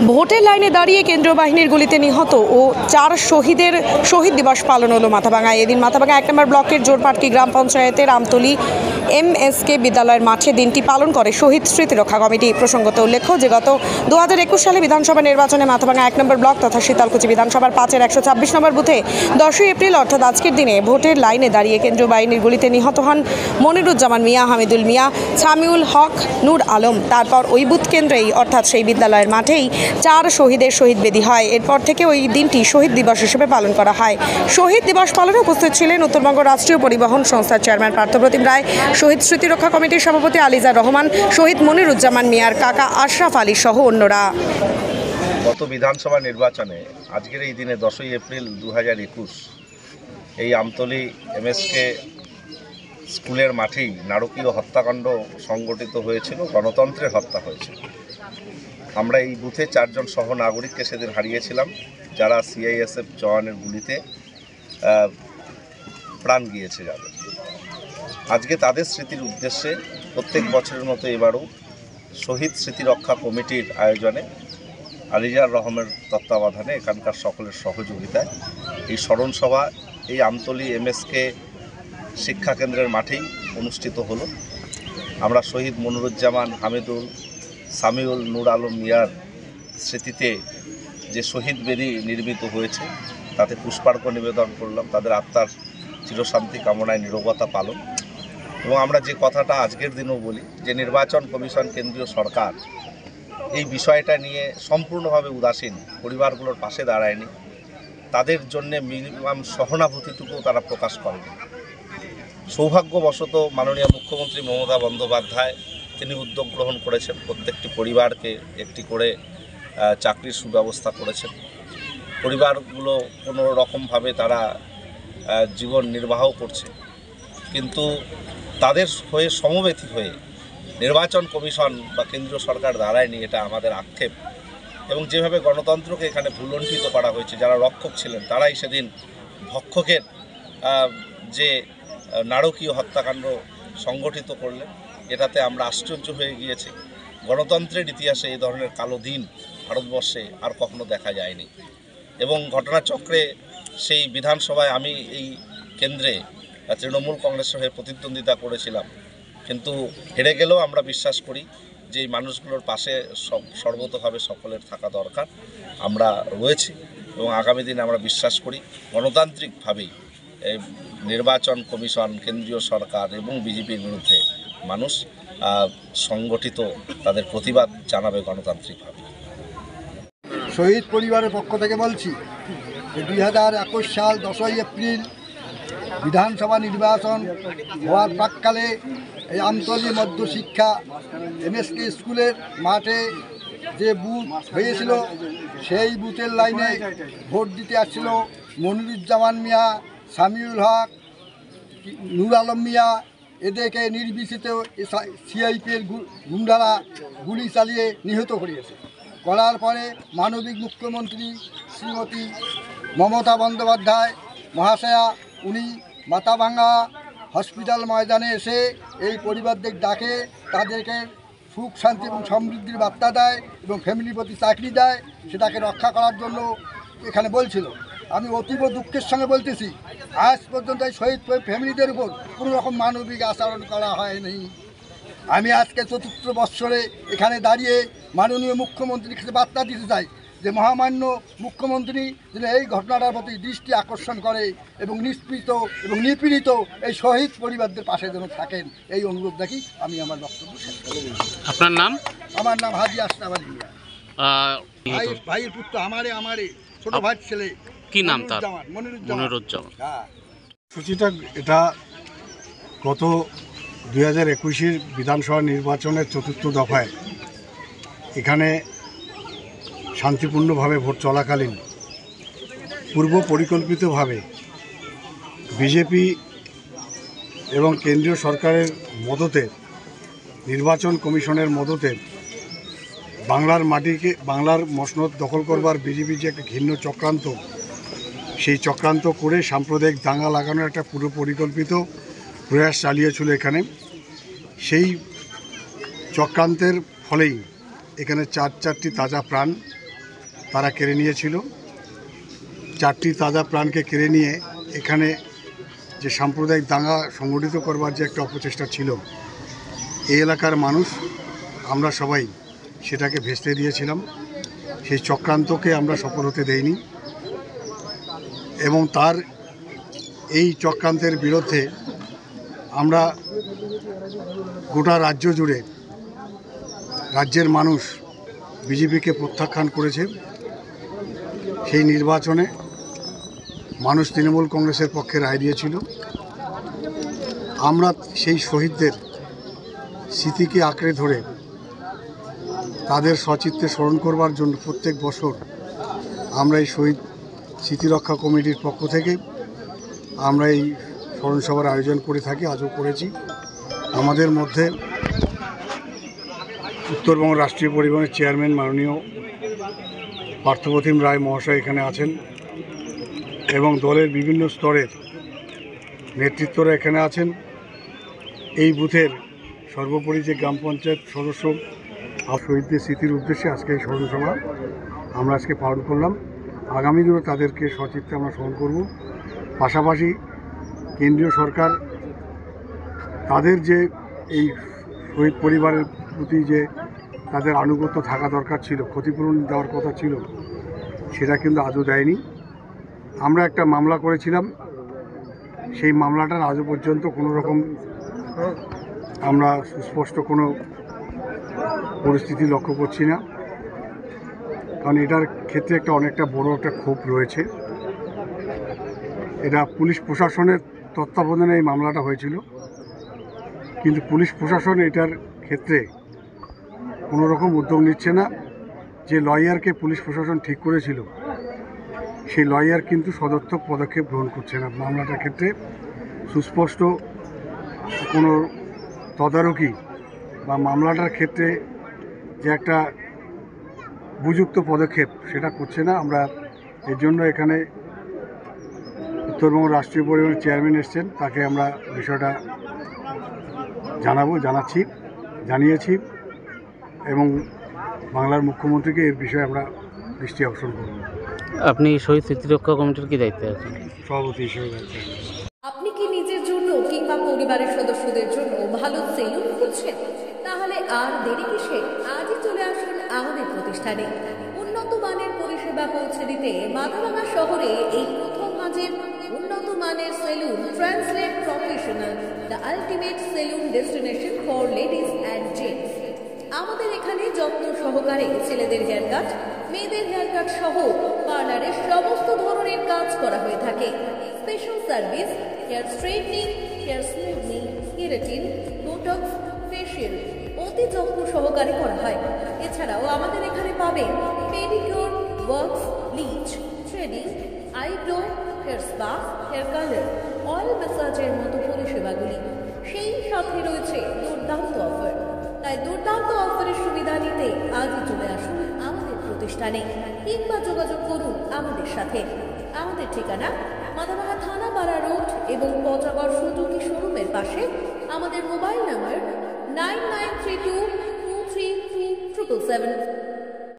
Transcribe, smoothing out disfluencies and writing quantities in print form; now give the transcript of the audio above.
ভোটের লাইনে দাঁড়িয়ে কেন্দ্রীয় বাহিনীর গুলিতে নিহত ও 4 শহীদের শহীদ দিবস পালন হলো মাথাভাঙায়। এদিন মাথাভাঙা 1 নম্বর ব্লকের জোরপাটকি গ্রাম পঞ্চায়েতের আমতলী MSK বিদ্যালয়ের মাঠে দিনটি পালন করে শহীদ স্মৃতিরক্ষা কমিটি। প্রসঙ্গত উল্লেখ্য যে গত 2021 সালে বিধানসভা নির্বাচনে মাথাভাঙা 1 নম্বর ব্লক তথা শীতলকুচি বিধানসভার 5-এর 126 নম্বর বুথে 10ই এপ্রিল অর্থাৎ আজকের দিনে ভোটের লাইনে দাঁড়িয়ে কেন্দ্রীয় বাহিনীর গুলিতে নিহত হন মনিরুজ্জামান মিয়া, হামিদুল মিয়া, সামিউল হক, নূর আলম। তারপর ওই বুথ কেন্দ্রেই অর্থাৎ সেই বিদ্যালয়ের মাঠেই 4 শহীদের শহীদ বেদি হয়। এরপর থেকে ওই দিনটি শহীদ দিবস হিসেবে পালন করা হয়। শহীদ দিবস পালনে উপস্থিত ছিলেন উত্তরবঙ্গ রাষ্ট্রীয় পরিবহন সংস্থার চেয়ারম্যান পার্থপ্রতিম রায়, শহীদ স্মৃতিরক্ষা কমিটির সভাপতি আলিজার রহমান, শহীদ মনিরুজ্জামান মিয়ার কাকা আশরাফ আলী সহ অন্যরা। গত বিধানসভা নির্বাচনে আজকের এই দিনে 10ই এপ্রিল 2021 এই আমতলী MSK স্কুলের মাঠেই নারকীয় হত্যাকাণ্ড সংগঠিত হয়েছিল, গণতন্ত্রের হত্যা হয়েছিল। আমরা এই বুথে 4 জন সহ নাগরিককে সেদিন হারিয়েছিলাম, যারা CISF জওয়ানের গুলিতে প্রাণ গিয়েছে যাদের। আজকে তাদের স্মৃতির উদ্দেশ্যে প্রত্যেক বছরের মতো এবারও শহীদ স্মৃতিরক্ষা কমিটির আয়োজনে আলিজার রহমের তত্ত্বাবধানে এখানকার সকলের সহযোগিতায় এই স্মরণসভা এই আমতলী MSK শিক্ষা কেন্দ্রের মাঠেই অনুষ্ঠিত হলো। আমরা শহীদ মনিরুজ্জামান, হামিদুল, সামিউল, নূর আলম মিয়ার স্মৃতিতে যে শহীদ বেদি নির্মিত হয়েছে তাতে পুষ্পার্ঘ নিবেদন করলাম, তাদের আত্মার চিরশান্তি কামনায় নীরবতা পালন। এবং আমরা যে কথাটা আজকের দিনেও বলি যে নির্বাচন কমিশন, কেন্দ্রীয় সরকার এই বিষয়টা নিয়ে সম্পূর্ণভাবে উদাসীন, পরিবারগুলোর পাশে দাঁড়ায়নি, তাদের জন্যে মিনিমাম সহানুভূতিটুকুও তারা প্রকাশ করেনি। সৌভাগ্যবশত মাননীয় মুখ্যমন্ত্রী মমতা বন্দ্যোপাধ্যায় তিনি উদ্যোগ গ্রহণ করেছেন, প্রত্যেকটি পরিবারকে একটি করে চাকরির সুব্যবস্থা করেছেন। পরিবারগুলো কোনো রকমভাবে তারা জীবন নির্বাহ করছে, কিন্তু তাদের হয়ে সমব্যথী হয়ে নির্বাচন কমিশন বা কেন্দ্রীয় সরকার দাঁড়ায়নি, এটা আমাদের আক্ষেপ। এবং যেভাবে গণতন্ত্রকে এখানে ভুলণ্ঠিত করা হয়েছে, যারা রক্ষক ছিলেন তারাই সেদিন ভক্ষকের যে নারকীয় হত্যাকাণ্ড সংগঠিত করলেন, এটাতে আমরা আশ্চর্য হয়ে গিয়েছি। গণতন্ত্রের ইতিহাসে এই ধরনের কালো দিন ভারতবর্ষে আর কখনো দেখা যায়নি। এবং ঘটনাচক্রে সেই বিধানসভায় আমি এই কেন্দ্রে তৃণমূল কংগ্রেসের হয়ে প্রতিদ্বন্দ্বিতা করেছিলাম, কিন্তু হেরে গেলেও আমরা বিশ্বাস করি যে এই মানুষগুলোর পাশে সর্বতোভাবে সকলের থাকা দরকার। আমরা রয়েছি এবং আগামী দিনে আমরা বিশ্বাস করি গণতান্ত্রিকভাবেই নির্বাচন কমিশন, কেন্দ্রীয় সরকার এবং বিজেপির বিরুদ্ধে মানুষ সংগঠিত তাদের প্রতিবাদ জানাবে গণতান্ত্রিকভাবে। শহীদ পরিবারের পক্ষ থেকে বলছি যে 2021 সাল 10ই এপ্রিল বিধানসভা নির্বাচন হওয়ার প্রাক্কালে এই আমতলী মধ্যশিক্ষা MSK স্কুলের মাঠে যে বুথ হয়েছিল সেই বুথের লাইনে ভোট দিতে আসছিল মনিরুজ্জামান মিয়া, সামিউল হক, নূর আলম মিয়া। এদেরকে নির্বিচিত CIP-র গুন্ডারা গুলি চালিয়ে নিহত করার পরে মাননীয় মুখ্যমন্ত্রী শ্রীমতী মমতা বন্দ্যোপাধ্যায় মহাশয়া উনি মাথাভাঙা হসপিটাল ময়দানে এসে এই পরিবারদের ডাকে তাদেরকে সুখ, শান্তি এবং সমৃদ্ধির বার্তা দেয় এবং ফ্যামিলির প্রতি চাকরি দেয়, সেটাকে রক্ষা করার জন্য এখানে বলছিল। আমি অতীব দুঃখের সঙ্গে বলতেছি, আজ পর্যন্ত এই শহীদ ফ্যামিলিদের উপর কোনো রকম মানবিক আচরণ করা হয়নি। আমি আজকে ৪র্থ বৎসরে এখানে দাঁড়িয়ে মাননীয় মুখ্যমন্ত্রীর কাছে বার্তা দিতে চাই যে মহামান্য মুখ্যমন্ত্রী যেন এই ঘটনাটার প্রতি দৃষ্টি আকর্ষণ করে এবং নিষ্পৃত এবং নিপীড়িত এই শহীদ পরিবারদের পাশে যেন থাকেন, এই অনুরোধ রাখি আমি আমার বক্তব্য শেষ করি। আপনার নাম? আমার নাম হাজি আশরাফ আলী মিয়া, ভাইয়ের পুত্র, আমারে ছোট ভাইয়ের ছেলে। কি নাম তার? মনিরুজ্জামান। সূচিটা এটা গত 2021 বিধানসভা নির্বাচনের 4র্থ দফায় এখানে শান্তিপূর্ণভাবে ভোট চলাকালীন পূর্ব পরিকল্পিতভাবে বিজেপি এবং কেন্দ্রীয় সরকারের মদতে, নির্বাচন কমিশনের মদতে বাংলার মাটিকে, বাংলার মসনদ দখল করবার বিজেপির যে একটা ঘৃণ্য চক্রান্ত, সেই চক্রান্ত করে সাম্প্রদায়িক দাঙ্গা লাগানোর একটা পুরো পরিকল্পিত প্রয়াস চালিয়েছিল এখানে। সেই চক্রান্তের ফলেই এখানে 4টি তাজা প্রাণ তারা কেড়ে নিয়েছিল। 4টি তাজা প্রাণকে কেড়ে নিয়ে এখানে যে সাম্প্রদায়িক দাঙ্গা সংগঠিত করবার যে একটা অপচেষ্টা ছিল, এই এলাকার মানুষ আমরা সবাই সেটাকে ভেস্তে দিয়েছিলাম। সেই চক্রান্তকে আমরা সফল হতে দেইনি এবং তার এই চক্রান্তের বিরুদ্ধে আমরা গোটা রাজ্য জুড়ে রাজ্যের মানুষ বিজেপিকে প্রত্যাখ্যান করেছে। সেই নির্বাচনে মানুষ তৃণমূল কংগ্রেসের পক্ষে রায় দিয়েছিল। আমরা সেই শহীদদের স্মৃতিকে আঁকড়ে ধরে তাদের সচিত্তে স্মরণ করবার জন্য প্রত্যেক বছর আমরা এই শহীদ স্মৃতিরক্ষা কমিটির পক্ষ থেকে আমরা এই স্মরণসভার আয়োজন করে থাকি, আজও করেছি। আমাদের মধ্যে উত্তরবঙ্গ রাষ্ট্রীয় পরিবহনের চেয়ারম্যান মাননীয় পার্থপ্রতিম রায় মহাশয় এখানে আছেন এবং দলের বিভিন্ন স্তরের নেতৃত্বরা এখানে আছেন। এই বুথের সর্বোপরি যে গ্রাম পঞ্চায়েত সদস্য শহীদদের স্মৃতির উদ্দেশ্যে আজকে এই স্মরণসভা আমরা আজকে পালন করলাম। আগামী দিনে তাদেরকে সচিত্তে আমরা স্মরণ করব। পাশাপাশি কেন্দ্রীয় সরকার তাদের যে এই শহীদ পরিবারের প্রতি যে তাদের আনুগত্য থাকা দরকার ছিল, ক্ষতিপূরণ দেওয়ার কথা ছিল, সেটা কিন্তু আজও দেয়নি। আমরা একটা মামলা করেছিলাম, সেই মামলাটার আজও পর্যন্ত কোনো রকম আমরা সুস্পষ্ট কোনো পরিস্থিতি লক্ষ্য করছি না, কারণ এটার ক্ষেত্রে একটা অনেকটা বড় একটা ক্ষোভ রয়েছে। এটা পুলিশ প্রশাসনের তত্ত্বাবধানে এই মামলাটা হয়েছিল, কিন্তু পুলিশ প্রশাসন এটার ক্ষেত্রে কোনো রকম উদ্যোগ নিচ্ছে না। যে লয়ারকে পুলিশ প্রশাসন ঠিক করেছিল, সেই লয়ার কিন্তু সদর্থক পদক্ষেপ গ্রহণ করছে না। মামলাটার ক্ষেত্রে সুস্পষ্ট কোনো তদারকি বা মামলাটার ক্ষেত্রে যে একটা উপযুক্ত পদক্ষেপ সেটা করছে না। আমরা এর জন্য এখানে উত্তরবঙ্গ রাষ্ট্রীয় পরিবহনের চেয়ারম্যান এসছেন, তাকে আমরা বিষয়টা জানিয়েছি এবং বাংলার মুখ্যমন্ত্রীকে এর বিষয়ে আমরা দৃষ্টি আকর্ষণ করব। আপনি শহীদ স্মৃতিরক্ষা কমিটির কি দায়িত্বে আছেন? সভাপতি হিসেবে দায়িত্বে। আপনি কি নিজের জন্য কিংবা পরিবারের সদস্যদের জন্য ভালো সেলুন খুঁজছেন? তাহলে আর দেরি কিসে? আজই চলে আসুন আমাদের প্রতিষ্ঠানে। উন্নত মানের পরিষেবা পৌঁছে দিতে মাথাভাঙা শহরে এই প্রথম মাঝের উন্নত মানের salon translate professional, the ultimate salon destination for ladies and gents. আমাদের এখানে যত্ন সহকারে ছেলেদের হেয়ার কাট, মেয়েদের হেয়ার কাট সহ পার্লারের সমস্ত ধরনের কাজ করা হয়ে থাকে। Special service, hair straightening, hair smoothening, keratin, botox, facial অতি যত্ন সহকারে করা হয়। এছাড়াও আমাদের এখানে পাবেন pedicure, wax, bleach, threading, eyebrow, hair spa, hair colour, oil ম্যাসাজের মতো পরিষেবাগুলি। সেই সাথে রয়েছে দুর্দান্ত অফার। তাই দুর্দান্ত অফারের সুবিধা নিতে আজই চলে আসুন আমাদের প্রতিষ্ঠানে কিংবা যোগাযোগ করুন আমাদের সাথে। আমাদের ঠিকানা মাথাভাঙা থানাপাড়া রোড এবং পচাগড় সুজুকি শোরুমের পাশে। আমাদের মোবাইল নাম্বার 9932233777।